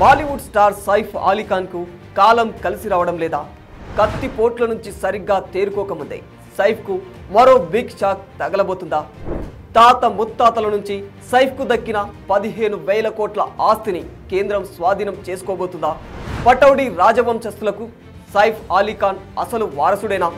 Bollywood star Saif Ali Khan కు కాలం కలిసి రావడం లేదా? కత్తి పోట్ల నుంచి సరిగ్గా తేరుకోకముందే సైఫ్ కు మరో బిగ్ షాక్ తగలబోతుందా? తాత ముత్తాతల నుంచి సైఫ్ కు దక్కిన 15,000 కోట్ల ఆస్తిని కేంద్రం స్వాధీనం చేసుకోబోతుందా? పటౌడీ రాజవంశస్థులకు సైఫ్ అలీ ఖాన్ అసలు వారసుడేనా?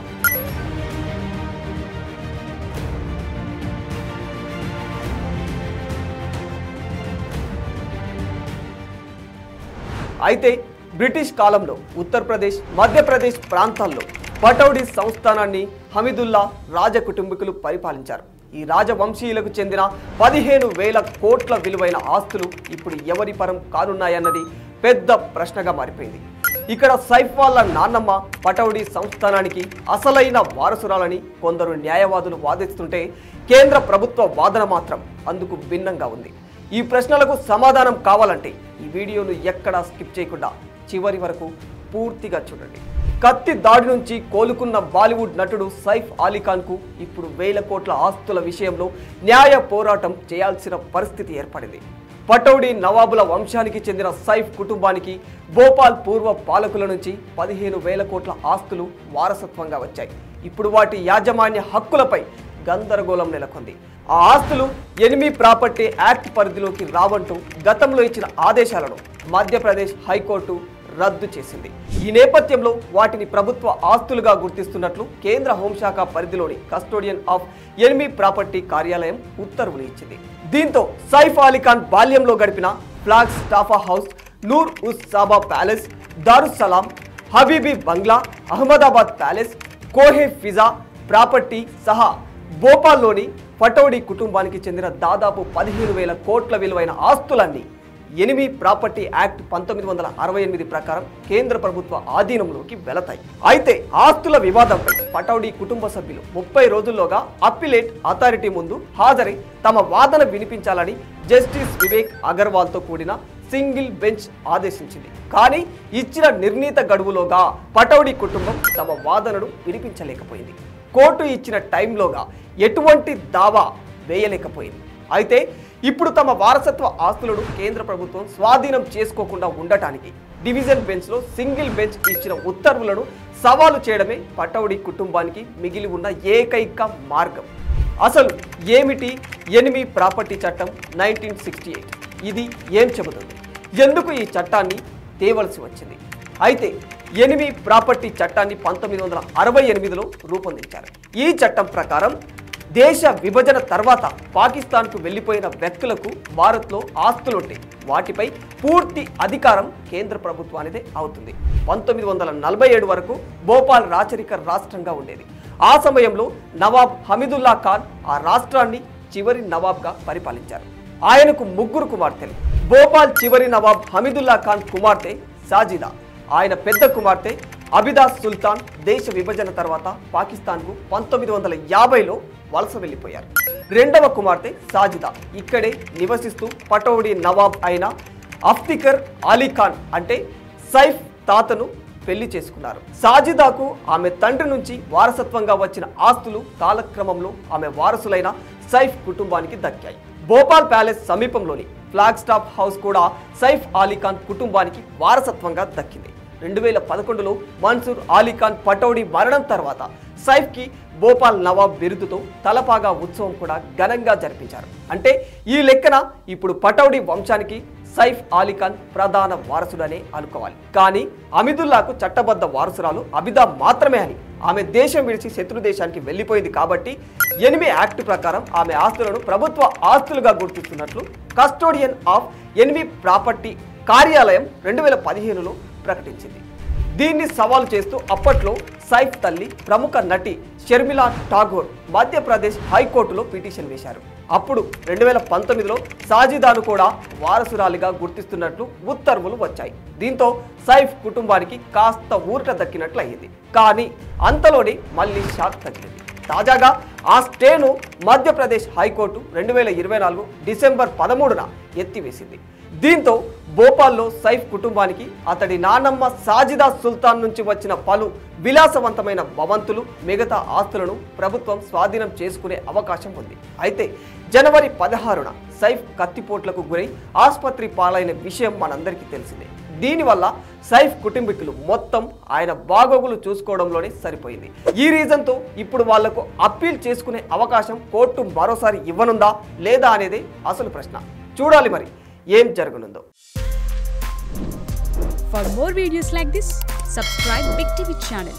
అయితే బ్రిటిష్ కాలంలో ఉత్తరప్రదేశ్, మధ్యప్రదేశ్ ప్రాంతాల్లో పటౌడీ సంస్థానాన్ని హమీదుల్లా రాజకుటుంబీకులు పరిపాలించారు. ఈ రాజవంశీయులకు చెందిన 15,000 కోట్ల విలువైన ఆస్తులు ఇప్పుడు ఎవరి పరం కానున్నాయన్నది పెద్ద ప్రశ్నగా మారిపోయింది. ఇక్కడ సైఫ్ వాళ్ళ నాన్నమ్మ పటౌడీ సంస్థానానికి అసలైన వారసురాలని కొందరు న్యాయవాదులు వాదిస్తుంటే, కేంద్ర ప్రభుత్వ వాదన మాత్రం అందుకు భిన్నంగా ఉంది. ఈ ప్రశ్నలకు సమాధానం కావాలంటే ఈ వీడియోను ఎక్కడా స్కిప్ చేయకుండా చివరి వరకు పూర్తిగా చూడండి. కత్తి దాడి నుంచి కోలుకున్న బాలీవుడ్ నటుడు సైఫ్ అలీ ఖాన్ కు ఇప్పుడు 1,000 కోట్ల ఆస్తుల విషయంలో న్యాయ పోరాటం చేయాల్సిన పరిస్థితి ఏర్పడింది. పటౌడీ నవాబుల వంశానికి చెందిన సైఫ్ కుటుంబానికి భోపాల్ పూర్వ పాలకుల నుంచి 15,000 కోట్ల ఆస్తులు వారసత్వంగా వచ్చాయి. ఇప్పుడు వాటి యాజమాన్య హక్కులపై గందరగోళం నెలకొంది. ఆ ఆస్తులు ఎనిమీ ప్రాపర్టీ యాక్ట్ పరిధిలోకి రావంటూ గతంలో ఇచ్చిన ఆదేశాలను మధ్యప్రదేశ్ హైకోర్టు రద్దు చేసింది. ఈ నేపథ్యంలో వాటిని ప్రభుత్వ ఆస్తులుగా గుర్తిస్తున్నట్లు కేంద్ర హోంశాఖ పరిధిలోని కస్టోడియన్ ఆఫ్ ఎనిమీ ప్రాపర్టీ కార్యాలయం ఉత్తర్వులు ఇచ్చింది. దీంతో సైఫ్ అలీ ఖాన్ బాల్యంలో గడిపిన ఫ్లాగ్ స్టాఫా హౌస్, నూర్ ఉస్ సాబా ప్యాలెస్, దారుస్సలాం, హబీబీ బంగ్లా, అహ్మదాబాద్ ప్యాలెస్, కోహే ఫిజా ప్రాపర్టీ సహా భోపాల్లోని పటౌడీ కుటుంబానికి చెందిన దాదాపు 15,000 కోట్ల విలువైన ఆస్తులన్నీ ఎనిమీ ప్రాపర్టీ యాక్ట్ 1968 ప్రకారం కేంద్ర ప్రభుత్వ ఆధీనంలోకి వెళతాయి. అయితే ఆస్తుల వివాదంపై పటౌడీ కుటుంబ సభ్యులు 30 రోజుల్లోగా అప్పీలేట్ అథారిటీ ముందు హాజరై తమ వాదన వినిపించాలని జస్టిస్ వివేక్ అగర్వాల్తో కూడిన సింగిల్ బెంచ్ ఆదేశించింది. కానీ ఇచ్చిన నిర్ణీత గడువులోగా పటౌడీ కుటుంబం తమ వాదనను వినిపించలేకపోయింది. కోర్టు ఇచ్చిన టైంలోగా ఎటువంటి దావా వేయలేకపోయింది. అయితే ఇప్పుడు తమ వారసత్వ ఆస్తులను కేంద్ర ప్రభుత్వం స్వాధీనం చేసుకోకుండా ఉండటానికి డివిజన్ బెంచ్లో సింగిల్ బెంచ్ ఇచ్చిన ఉత్తర్వులను సవాలు చేయడమే పటౌడీ కుటుంబానికి మిగిలి ఉన్న ఏకైక మార్గం. అసలు ఏమిటి ఎనిమీ ప్రాపర్టీ చట్టం 1968? ఇది ఏం చెబుతుంది? ఎందుకు ఈ చట్టాన్ని తేవలసి వచ్చింది? అయితే ఎనిమీ ప్రాపర్టీ చట్టాన్ని 1968లో రూపొందించారు. ఈ చట్టం ప్రకారం దేశ విభజన తర్వాత పాకిస్తాన్కు వెళ్లిపోయిన వ్యక్తులకు భారత్లో ఆస్తులుంటే వాటిపై పూర్తి అధికారం కేంద్ర ప్రభుత్వానిదే అవుతుంది. 1947 వరకు భోపాల్ రాచరిక రాష్ట్రంగా ఉండేది. ఆ సమయంలో నవాబ్ హమీదుల్లా ఖాన్ ఆ రాష్ట్రాన్ని చివరి నవాబ్గా పరిపాలించారు. ఆయనకు 3 కుమార్తెలు. భోపాల్ చివరి నవాబ్ హమీదుల్లా ఖాన్ కుమార్తె సాజిదా, ఆయన పెద్ద కుమార్తె అబిదా సుల్తాన్ దేశ విభజన తర్వాత పాకిస్తాన్కు 1950లో వలస వెళ్లిపోయారు. రెండవ కుమార్తె సాజిదా ఇక్కడే నివసిస్తూ పటౌడీ నవాబ్ అయిన అఫ్తికర్ అలీ ఖాన్ అంటే సైఫ్ తాతను పెళ్లి చేసుకున్నారు. సాజిదాకు ఆమె తండ్రి నుంచి వారసత్వంగా వచ్చిన ఆస్తులు కాలక్రమంలో ఆమె వారసులైన సైఫ్ కుటుంబానికి దక్కాయి. భోపాల్ ప్యాలెస్ సమీపంలోని ఫ్లాగ్ స్టాఫ్ హౌస్ కూడా సైఫ్ అలీ ఖాన్ కుటుంబానికి వారసత్వంగా దక్కింది. 2011లో మన్సూర్ అలీ ఖాన్ పటౌడీ మరణం తర్వాత సైఫ్కి భోపాల్ నవాబ్ బిరుదుతో తలపాగా ఉత్సవం కూడా ఘనంగా జరిపించారు. అంటే ఈ లెక్కన ఇప్పుడు పటౌడీ వంశానికి సైఫ్ అలీ ఖాన్ ప్రధాన వారసుడనే అనుకోవాలి. కానీ హమీదుల్లాకు చట్టబద్ధ వారసురాలు అబిదా మాత్రమే అని, ఆమె దేశం విడిచి శత్రు దేశానికి వెళ్లిపోయింది కాబట్టి ఎనిమీ యాక్ట్ ప్రకారం ఆమె ఆస్తులను ప్రభుత్వ ఆస్తులుగా గుర్తిస్తున్నట్లు కస్టోడియన్ ఆఫ్ ఎనిమీ ప్రాపర్టీ కార్యాలయం 2015లో ప్రకటించింది. దీన్ని సవాల్ చేస్తూ అప్పట్లో సైఫ్ తల్లి ప్రముఖ నటి షర్మిలా ఠాగూర్ మధ్యప్రదేశ్ హైకోర్టులో పిటిషన్ వేశారు. అప్పుడు 2019లో సాజిదాను కూడా వారసురాలిగా గుర్తిస్తున్నట్లు ఉత్తర్వులు వచ్చాయి. దీంతో సైఫ్ కుటుంబానికి కాస్త ఊరట దక్కినట్లు అయ్యింది. కానీ అంతలోనే మళ్ళీ షాక్ తగిలింది. తాజాగా ఆ స్టేను మధ్యప్రదేశ్ హైకోర్టు 2024 డిసెంబర్ 13న ఎత్తివేసింది. దీంతో భోపాల్లో సైఫ్ కుటుంబానికి అతడి నానమ్మ సాజిదా సుల్తాన్ నుంచి వచ్చిన పలు విలాసవంతమైన భవంతులు, మిగతా ఆస్తులను ప్రభుత్వం స్వాధీనం చేసుకునే అవకాశం ఉంది. అయితే జనవరి 16న సైఫ్ కత్తిపోట్లకు గురై ఆసుపత్రి పాలైన విషయం మనందరికీ తెలిసిందే. దీనివల్ల సైఫ్ కుటుంబీకులు మొత్తం ఆయన బాగోగులు చూసుకోవడంలోనే సరిపోయింది. ఈ రీజన్తో ఇప్పుడు వాళ్లకు అప్పీల్ చేసుకునే అవకాశం కోర్టు మరోసారి ఇవ్వనుందా లేదా అనేది అసలు ప్రశ్న. చూడాలి మరి ఏం జరగనుందో. For more videos like this, subscribe Big TV channel.